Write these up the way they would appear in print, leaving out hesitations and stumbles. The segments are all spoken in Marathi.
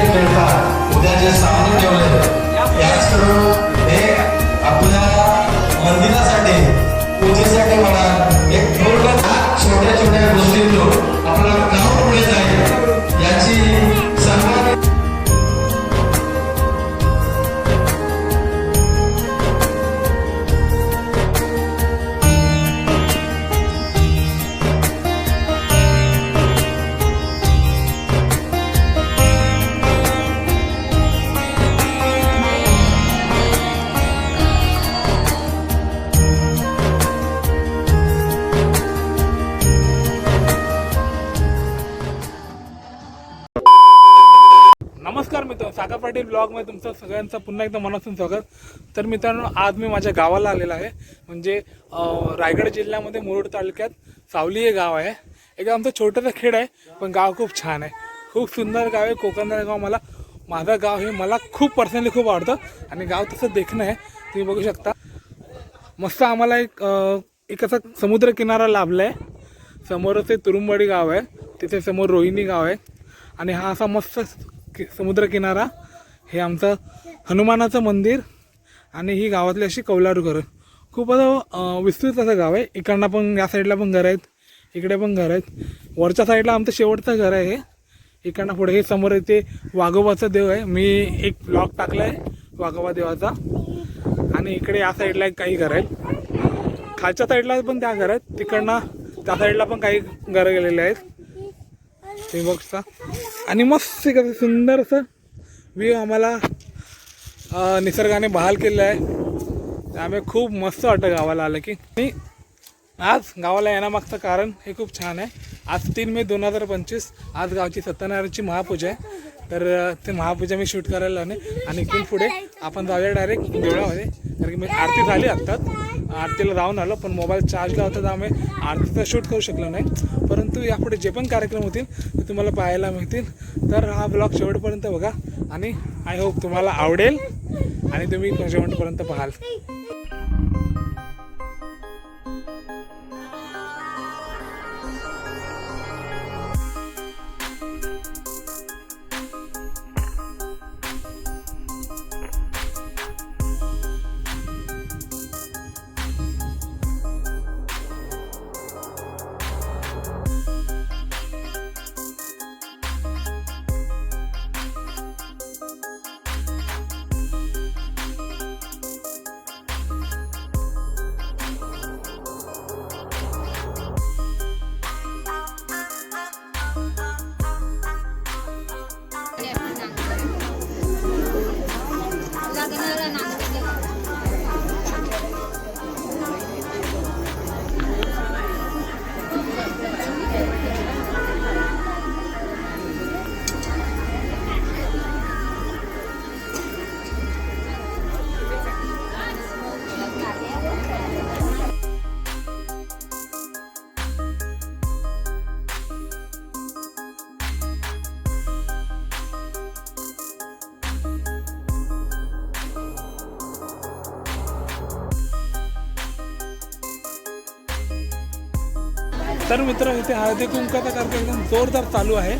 मिळतात उद्या जे सामने ठेवले याच करून हे आपल्या मंदिरासाठी पूजेसाठी मला एक पूर्ण छोट्या छोट्या गोष्टींतून आपला गाव पुढे जाईल याची सर्वांनी नमस्कार मित्रांनो, सागर पाटील ब्लॉगमध्ये तुमचं सगळ्यांचं पुन्हा एकदा मनापासून स्वागत. तर मित्रांनो, आज मी माझ्या गावाला आलेला आहे. म्हणजे रायगड जिल्ह्यामध्ये मुरुड तालुक्यात सावली हे गाव आहे. एक आमचं छोटंसं खेड आहे, पण गाव खूप छान आहे. खूप सुंदर गाव आहे. कोकणदार गाव. माझं गाव हे मला खूप पर्सनली खूप आवडतं. आणि गाव तसं देखणं आहे, तुम्ही बघू शकता. मस्त आम्हाला एक असा समुद्र किनारा लाभला आहे. समोरच ते तुरुंबवाडी गाव आहे, तिथे समोर रोहिणी गाव आहे. आणि हा असा मस्त समुद्र किनारा, हे आमचं हनुमानाचं मंदिर आणि ही गावातली अशी कौलारू घरं. खूप असं विस्तृत असं गाव आहे. इकडनं पण या साईडला पण घरं आहेत, इकडे पण घरं आहेत. वरच्या साईडला आमचं शेवटचं घर आहे हे. इकडनं पुढे हे समोर इथे वाघोबाचं देव आहे. मी एक ब्लॉग टाकला आहे वाघोबा देवाचा. आणि इकडे या साईडला काही घरं आहेत. खालच्या साईडला पण त्या घर आहेत. तिकडनं त्या साईडला पण काही घरं गेलेले आहेत, तुम्ही बघता. आणि मस्त कसं सुंदर असं व्ह्यू आम्हाला निसर्गाने बहाल केलं आहे. त्यामुळे खूप मस्त वाटतं गावाला आलं की. आणि आज गावाला येण्यामागचं कारण हे खूप छान आहे. आज 3 मे 2025 आज गावची सत्यनारायणची महापूजा आहे. तर ते महापूजा मी शूट करायला नाही. आणि इथून पुढे आपण जाऊया डायरेक्ट देवळामध्ये, कारण की मी आरती झाली आत्ताच. आरतीला जाऊन आलो, पण मोबाईल चार्जला होता, त्यामुळे आरतीचं शूट करू शकलो नाही. परंतु यापुढे जे पण कार्यक्रम होतील ते तुम्हाला पाहायला मिळतील. तर हा ब्लॉग शेवटपर्यंत बघा आणि आय होप तुम्हाला आवडेल आणि तुम्ही शेवटपर्यंत पाहाल. तर मित्र, इथे हळदी कुंकाचा कार्यक्रम एकदम जोरदार चालू आहे.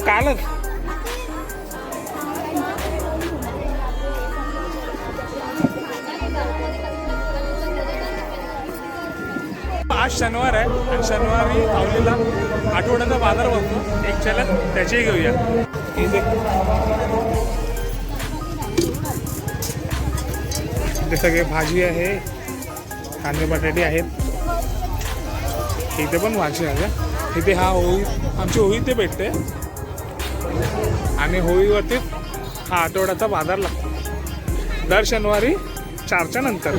कालच आज शनिवार आहे आणि शनिवारी सावलीला आठवड्याचा बाजार बसतो. एक चलन त्याचीही घेऊया. इथे सगळे भाजी आहे, कांदे बटाटे आहेत. इथे पण भाजी आहे. इथे हा होळी, आमची होळी ते भेटते आणि होळीवरतीच हा आठवड्याचा बाजार लागतो दर शनिवारी 4च्या नंतर.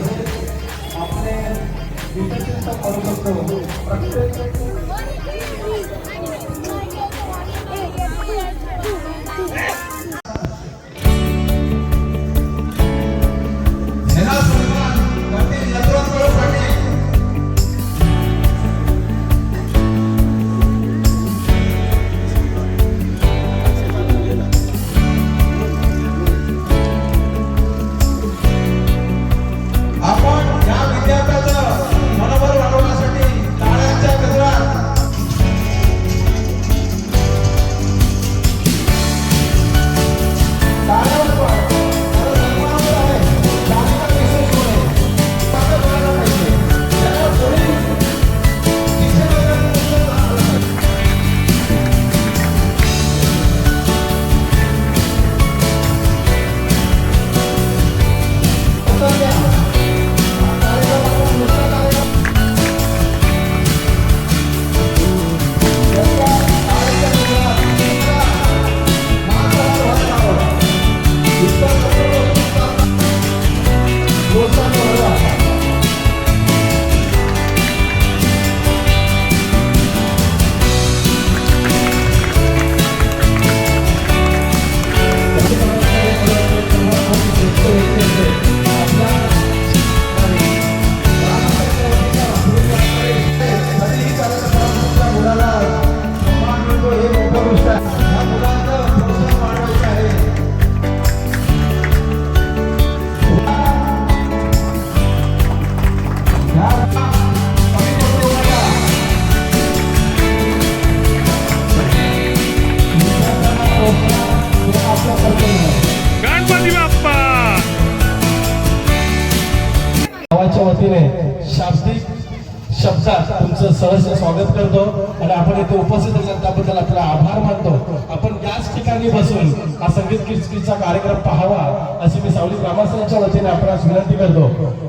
शब्दात तुमचं सहर्ष स्वागत करतो आणि आपण इथे उपस्थित असाल त्याबद्दल आपला आभार मानतो. आपण याच ठिकाणी बसून हा संगीत किचकिचा कार्यक्रम पाहावा अशी मी सावली ग्रामस्थांच्या वतीने आपणास विनंती करतो.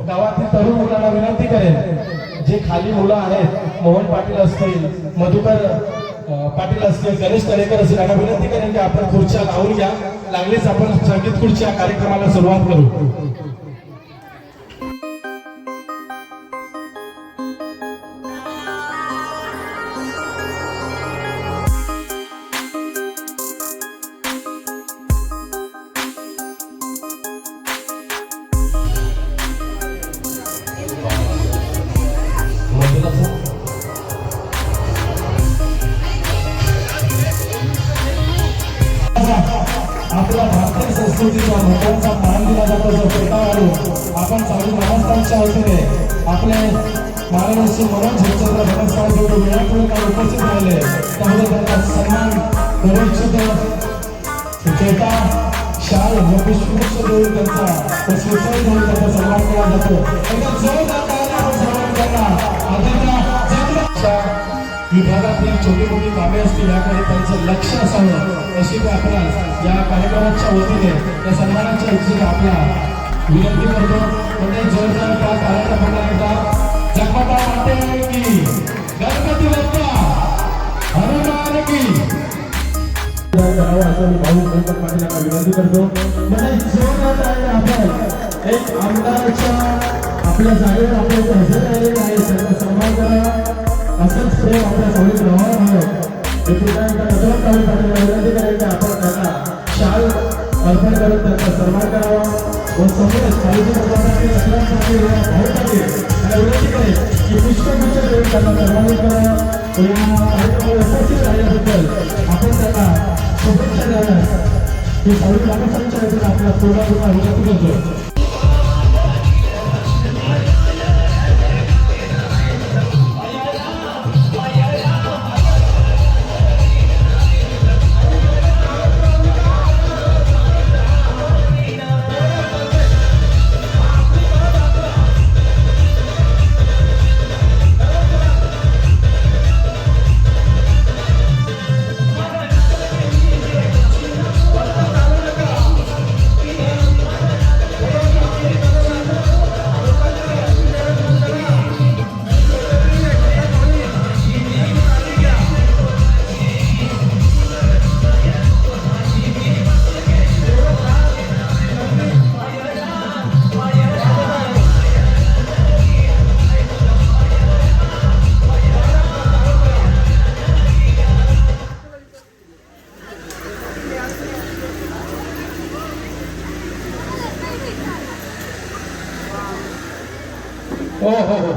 गावातील तरुण मुलांना विनंती करेन, जे खाली मुलं आहेत, मोहन पाटील असतील, मधुकर पाटील असतील, गणेश तळेकर असतील, यांना विनंती करेन की आपण खुर्च्या लावून घ्या. लागलीच आपण संगीत खुर्च्या कार्यक्रमाला सुरुवात करू. आपल्या भारतीय संस्कृतीचा मोठ्यांचा मान दिला जातो. जो पेटावाळू आपण सावली ग्रामस्थांच्या वतीने आपले माननीय श्री मनोज झेलचंद्र नमस्कार देऊन वेळापूर्वक उपस्थित राहिले त्यामुळे त्यांचा सन्मान करू इच्छितो. पेटा शाल व पुष्पगुच्छ देऊन त्यांचा स्वीकार देऊन त्यांचा सन्मान केला जातो. एकदा जोरदार तालीने आपण सन्मान करणार. विभागातील छोटी मोठी कामे असतील याकडे त्यांचं लक्ष असावं अशी मी आपणास या कार्यक्रमाच्या वतीने या सन्मानाच्या वतीने आपला विनंती करतो. म्हणजे जोरदार त्या कार्यक्रमाला एकदा जगमाता माते की, गणपती बाप्पा हनुमान की करावं असं मी भाऊ गणपत पाटील यांना विनंती करतो. म्हणजे जोरदार आहे आपण एक आमदाराच्या आपल्या जागेवर आपल्या हजर राहिलेले आहे त्यांचा सन्मान करा. असंच प्रेम आपल्या सावलीत राहावं हवं. पुन्हा एकदा नजर काढून पाटील विनंती करेल की आपण त्यांना शाल अर्पण करून त्यांचा सन्मान करावा व समोर सावलीची पदासाठी लग्नासाठी भाऊसाठी त्यांना विनंती करेल की पुष्पगुच्छ देऊन त्यांना सन्मानित करावा. या कार्यक्रमाला उपस्थित राहिल्याबद्दल आपण त्यांना शुभेच्छा द्याव्यात ही सावली ग्रामस्थांच्या वतीने आपला पूर्ण विनंती करतो. हो हो हो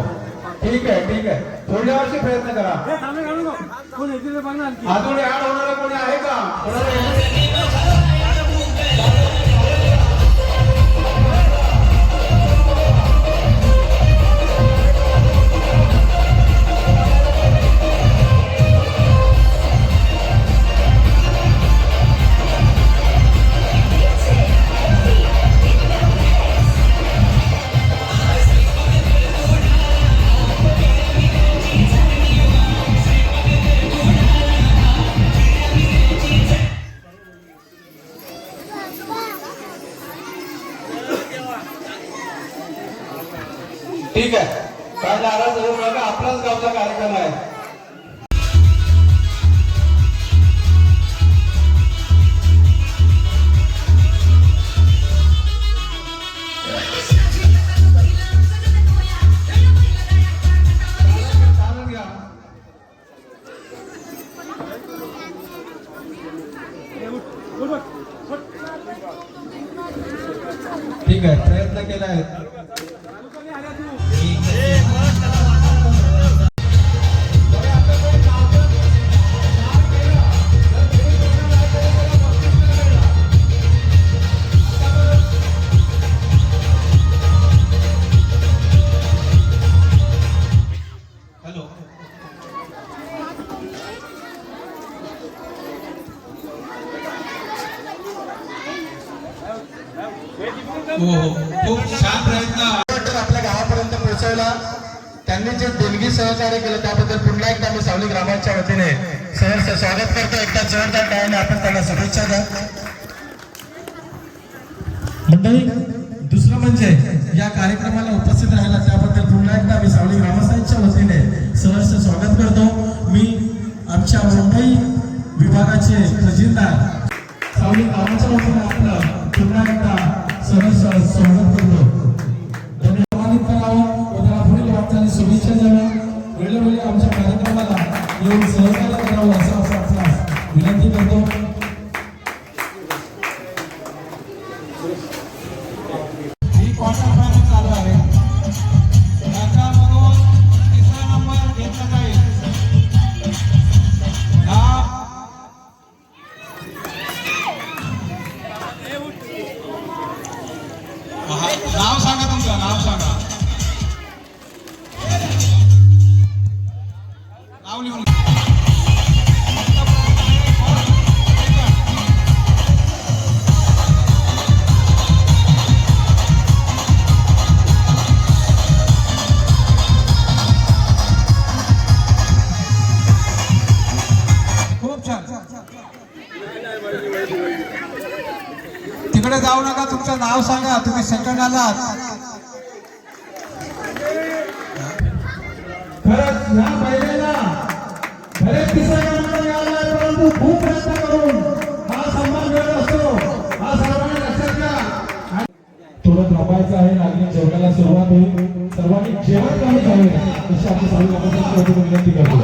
ठीक आहे ठीक आहे. पुढल्या वर्षी प्रयत्न करा. अजून ऍड होणारं कोणी आहे का? ठीक आहे. काय नाराज होऊ नका, आपलाच गावचा कार्यक्रम आहे. ठीक आहे, प्रयत्न केला आहे. खूप छान प्रयत्न आपल्या गावापर्यंत पोहोचवला. त्यांनी जे देणगी सहकार्य केलं त्याबद्दल पुन्हा एकदा मी सावली ग्रामाच्या वतीने सहर्ष स्वागत करतो. एकदा जोरदार टाळ्याने आपण त्यांना शुभेच्छा द्या. मंडळी, दुसरं म्हणजे या कार्यक्रमाला उपस्थित राहिला त्याबद्दल पुन्हा एकदा मी सावली ग्रामस्थांच्या वतीने सहर्ष स्वागत करतो. मी आमच्या मुंबई विभागाचे खजिनदार सावली ग्रामाच्या वतीने आपलं पुन्हा एकदा सहर्ष स्वागत करतो. धन्यवाद करावं व त्याला पुढील वाटचाली शुभेच्छा द्याव्या. वेळोवेळी आमच्या कार्यक्रमाला येऊन सहकार्य करावं असं आपल्यास विनंती करतो. ही क्वार्टर फायनल चालू आहे. त्याच्यामधून तिसरा नंबर घेतला जाईल. नाव सांगा तुमचं, नाव सांगा. नाव लिहून खूप छान. तिकडे जाऊ नका, तुमचं नाव सांगा. तुम्ही सेकंड आलात. खरंच या पहिलेला बरेच तिसरा क्रमांक मिळाला आहे, परंतु खूप प्रयत्न करून हा सन्मान मिळत असतो. हा सर्वांनी लक्षात घ्या. थोडं थांबायचं आहे. लागली जेवणाला सुरुवात होईल. सर्वांनी जेवण कमी खावे अशी आपली सावली ग्रामस्थांची विनंती करतो.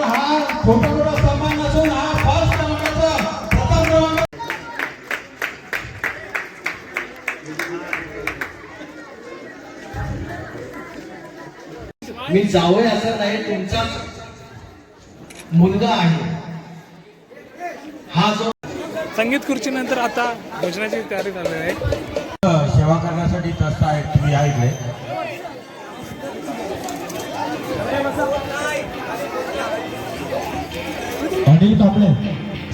हा छोटा मोठा सन्मान नसून हा फर्स्ट क्रमांकाचा प्रथम क्रमांक. मी जावई असं नाही, तुमचा मुलगा आहे. हा जो संगीत खुर्चीनंतर आता भजनाची तयारी झाली आहे. सेवा करण्यासाठी त्रस्त आहेत. तुम्ही या इकडे. आणि आपले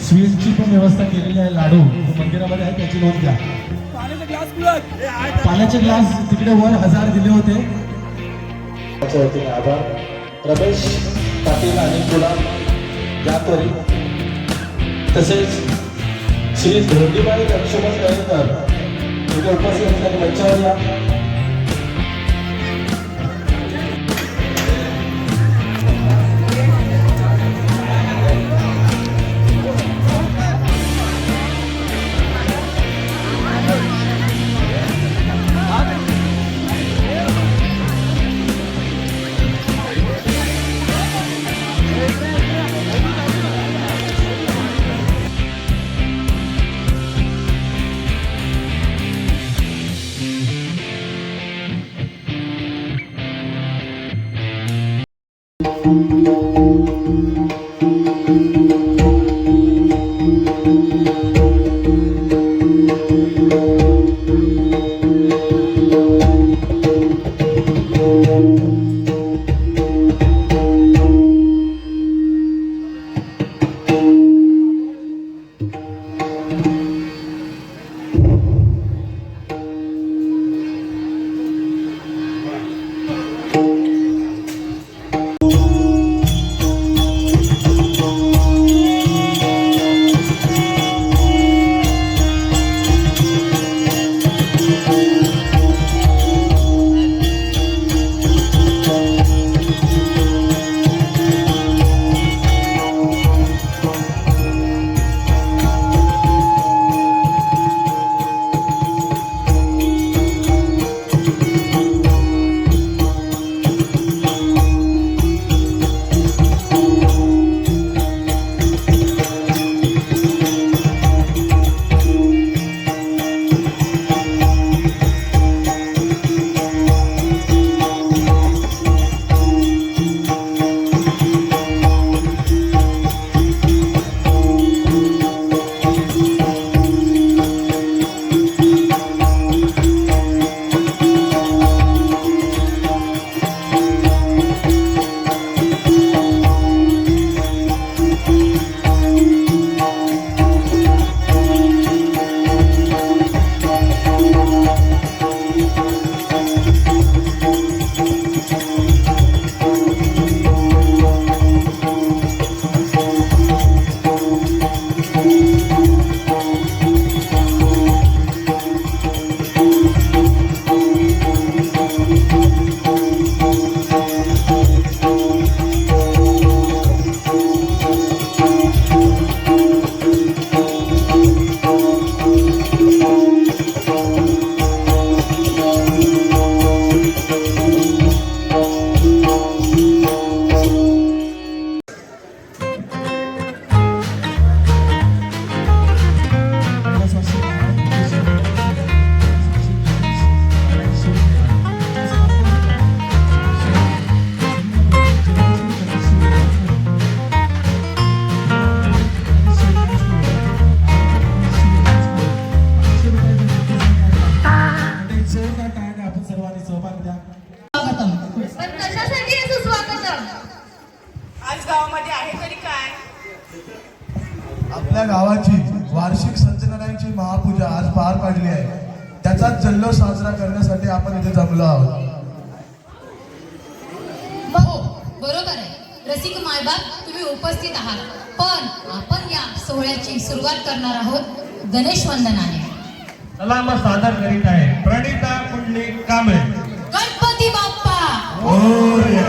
स्वीटची पण व्यवस्था केलेली आहे. लाडू मंदिरामध्ये आहे, त्याची नोंद घ्या. पाण्याचे ग्लास तिकडे वर 1000 दिले होते. आभार. रमेश पाटील आणि गुलाब जातवरी तसेच श्री धोंडीबाई लक्ष्मण गायकर इथे उपस्थित असलेल्या मंचावर या. गावाची वार्षिक सत्यनारायणची महापूजा आज पार पाडली आहे. त्याचाच जल्लोष साजरा करण्यासाठी आपण इथे जमलो आहोत. हो बरोबर आहे. रसिक मायबाप तुम्ही उपस्थित आहात, पण आपण या सोहळ्याची सुरुवात करणार आहोत गणेश वंदनाने. सलाम सादर करीत आहे प्रणिता पुंडलिक कांबळे. गणपती बाप्पा मोरया.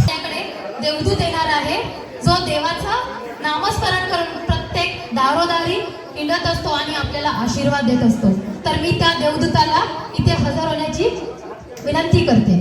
त्याकडे देवदूत येणार आहे, जो देवाचं नामस्मरण करून प्रत्येक दारोदारी हिंडत असतो आणि आपल्याला आशीर्वाद देत असतो. तर मी त्या देवदूताला इथे हजर होण्याची विनंती करते.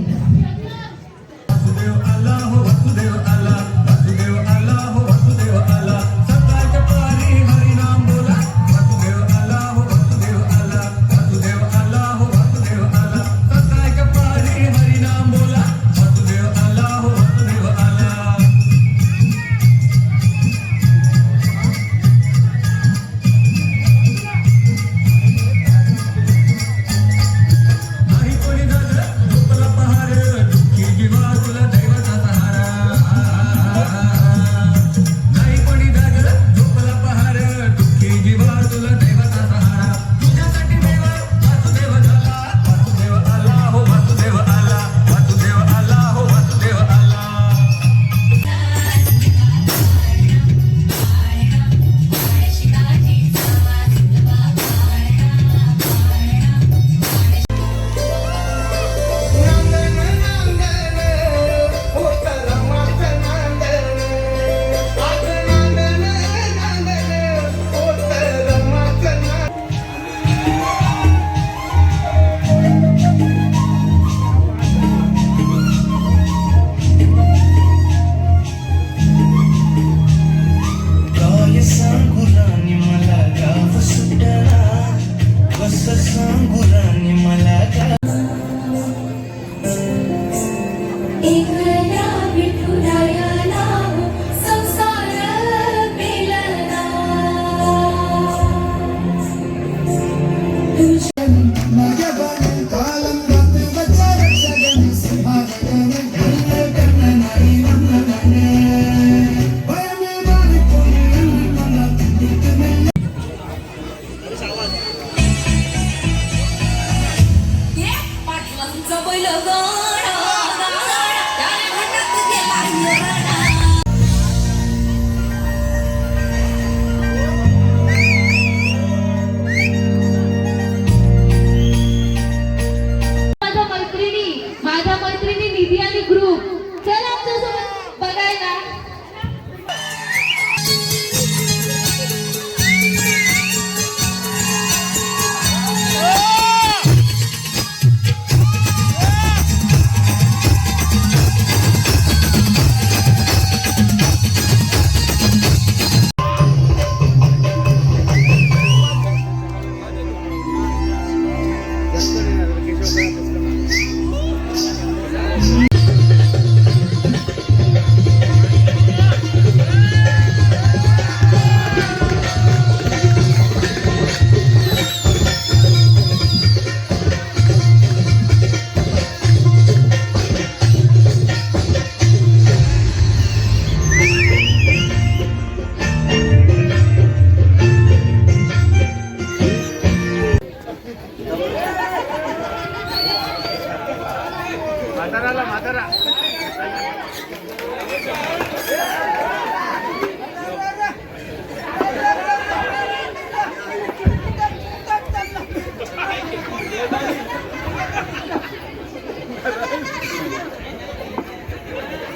माझ्या मैत्रिणी निधी आणि ग्रुप चला आमच्यासोबत बघायला.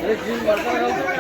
एक दिन